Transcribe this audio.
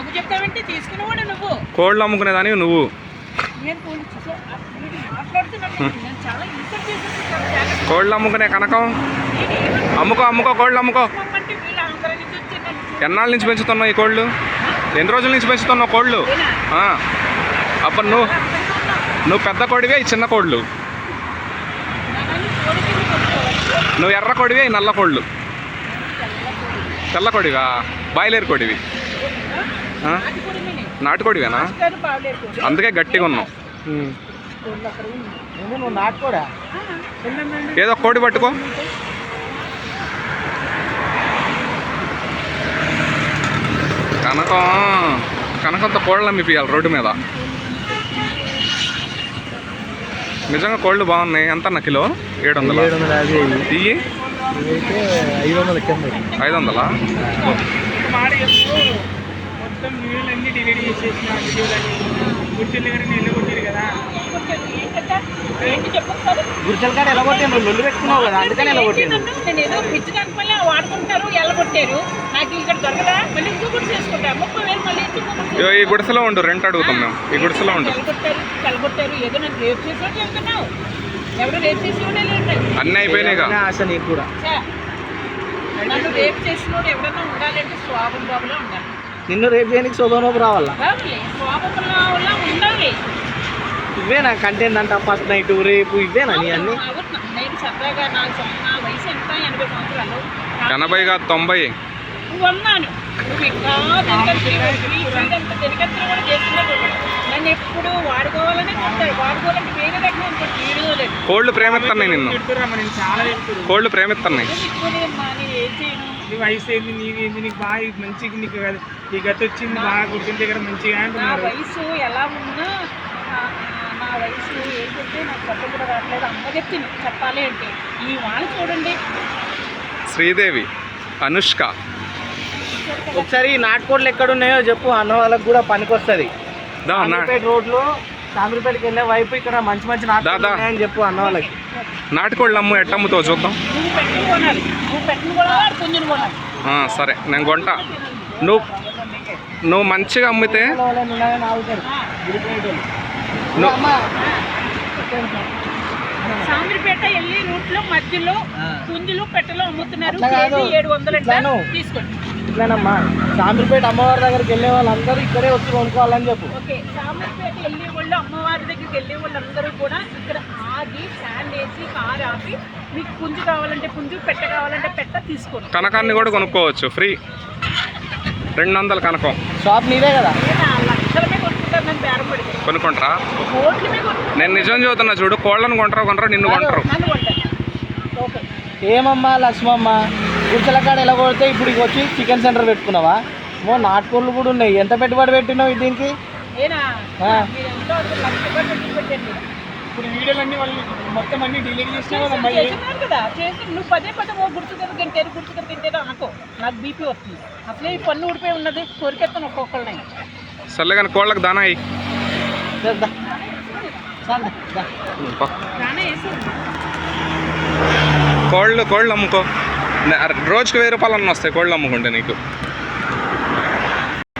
నువ్వు చెప్తావంటే తీసుకునేవాడు నువ్వు. కోళ్ళు అమ్ముకునేదాని నువ్వు. కోళ్ళు అమ్ముకునే కనకం అమ్ముకో అమ్ముకో కోళ్ళు అమ్ముకో. ఎన్నాళ్ళ నుంచి పెంచుతున్నావు ఈ కోళ్ళు? ఎన్ని రోజుల నుంచి పెంచుతున్నావు కోళ్ళు? అప్పుడు నువ్వు పెద్ద కోడివే ఈ చిన్న కోళ్ళు. నువ్వు ఎర్ర కోడివే ఈ నల్ల కోళ్ళు. తెల్ల కోడివా? బాయిలేరు కోడివి. నాటుకోడివేనా? అందుకే గట్టిగా ఉన్నావు. ఏదో కోడి పట్టుకో. కనకంతో కోళ్ళు అమ్మిపియాలి రోడ్డు మీద. నిజంగా కోళ్ళు బాగున్నాయి. ఎంత అన్న కిలో? 700. ఇవి 500. మొత్తం వీడియోలన్నీ డిలీట్ చేసేసిన గుర్తుల దగ్గర నిలబొట్టారు కదా. గుర్తుల కాడ ఎలా కొట్టాను? లొల్లు పెట్టుకున్నావు కదా, అందుకని ఎలా కొట్టాను. నేను ఏదో పిచ్చి కనుక వాడుకుంటారు, ఎల్లగొట్టారు. నాకు ఇక్కడ దొరకదా? మళ్ళీ ఇంకో గుడి చేసుకుంటా. 30,000 మళ్ళీ ఈ గుడిసెలో ఉండు. రెంట్ అడుగుతాం మేము. ఈ గుడిసెలో ఉండు. కలగొట్టారు. ఏదో నన్ను రేపు చేసినట్టు చెప్తున్నావు. ఎవరు రేపు చేసినోడే అన్నీ అయిపోయినాయి కదా. అసలు నీకు కూడా నన్ను రేపు చేసినోడు ఎవడన్నా ఉండాలంటే స్వాభం బాబులా ఉండాలి. నిన్ను రేపు చేయడానికి శోభనోపు రావాలా? స్వాభంలా ఉండాలి. ఇవేనా కంటెంట్ అంట? ఫస్ట్ నైట్ రేపు ఇవేనా నీ అన్ని? నేను సరదాగా నా వయసు ఎంత? 80 సంవత్సరాలు. 80 కాదు 90. నువ్వు అన్నాను. నువ్వు ఇంకా తిరిగెత్తలు కూడా చేస్తున్నాడు. నన్ను ఎప్పుడు వాడుకోవాలని చెప్తాడు. వాడుకోవాలంటే వేరే రకం వీడియో. కోళ్ళు ప్రేమిస్తున్నాయి నిన్ను. కోళ్ళు ప్రేమిస్తున్నాయి. నేను ఏం చేయను. నీ వయసు ఏంది? నీది ఏంది? నీకు బాగా మంచిగా నీకు ఈ గత వచ్చింది బాగా గుర్తుల దగ్గర మంచిగా అంటున్నారు. నా వయసు ఎలా ఉన్నా నా వయసు ఏంటంటే నాకు చెప్ప కూడా రావట్లేదు. అమ్మ చెప్పింది చెప్పాలి అంటే. ఈ వాళ్ళు చూడండి. శ్రీదేవి, అనుష్క. ఒకసారి నాటుకోళ్ళు ఎక్కడ ఉన్నాయో చెప్పు, అన్న వాళ్ళకి కూడా పనికి వస్తుంది. రోడ్లో సామిరిపేటకి వెళ్ళే వైపు ఇక్కడ మంచి మంచి నాటుకోళ్ళు ఉన్నాయని చెప్పు అన్న వాళ్ళకి. నాటుకోళ్ళు అమ్ము ఎట్టమ్ముతో చూద్దాం. సరే నేను కొంటా. నువ్వు మంచిగా అమ్మితే సామిరిపేట వెళ్ళి రూట్లో మధ్యలో పుంజులు పెట్టెలో అమ్ముతున్నారు. 700 తీసుకోండి. ఇట్లానమ్మా సామిరిపేట అమ్మవారి దగ్గరికి వెళ్ళే వాళ్ళందరూ ఇక్కడే వచ్చి కొనుక్కోవాలని చెప్పు. ఓకే. సామిరిపేట వెళ్ళే వాళ్ళు అమ్మవారి దగ్గరికి వెళ్ళే వాళ్ళందరూ కూడా ఇక్కడ ఆగి స్టాండ్ వేసి కారు ఆపి మీకు పుంజు కావాలంటే పుంజు, పెట్ట కావాలంటే పెట్ట తీసుకోండి. కనకాన్ని కూడా కొనుక్కోవచ్చు ఫ్రీ. 200 కనకం. షాప్ నీదే కదా. లక్షలమే కొనుక్కుంటారు. నన్ను బేరం పెడితే కొనుక్కుంటారా? కోట్లమే కొనుక్కుంటారు. నేను నిజం చెబుతున్నా చూడు. కోళ్ళను కొంటారు నిన్ను కొంటారు. ఓకే. ఏమమ్మా లక్ష్మమ్మ, గుడిసెల కాడ ఎలా కొడితే ఇప్పుడు వచ్చి చికెన్ సెంటర్ పెట్టుకున్నావా? నాటుకోళ్ళు కూడా ఉన్నాయి. ఎంత పెట్టుబడి పెట్టినావు దీనికి? ఇప్పుడు వీడియోలన్నీ వాళ్ళు మొత్తం అన్ని డిలీట్ చేసినావు కదా. చేసి నువ్వు పదే గుర్తు తింటే అనుకో నాకు బీపీ వస్తుంది. అసలే ఈ పన్ను ఊడిపోయి ఉన్నది. కొరికెత్తాను ఒక్కొక్కళ్ళని. సర్లే కానీ కోళ్ళకి దానా అయ్యి. కోళ్ళు అమ్ముకో. రోజుకి 1000 రూపాయలు అన్న వస్తాయి కోళ్ళు అమ్ముకుంటే నీకు.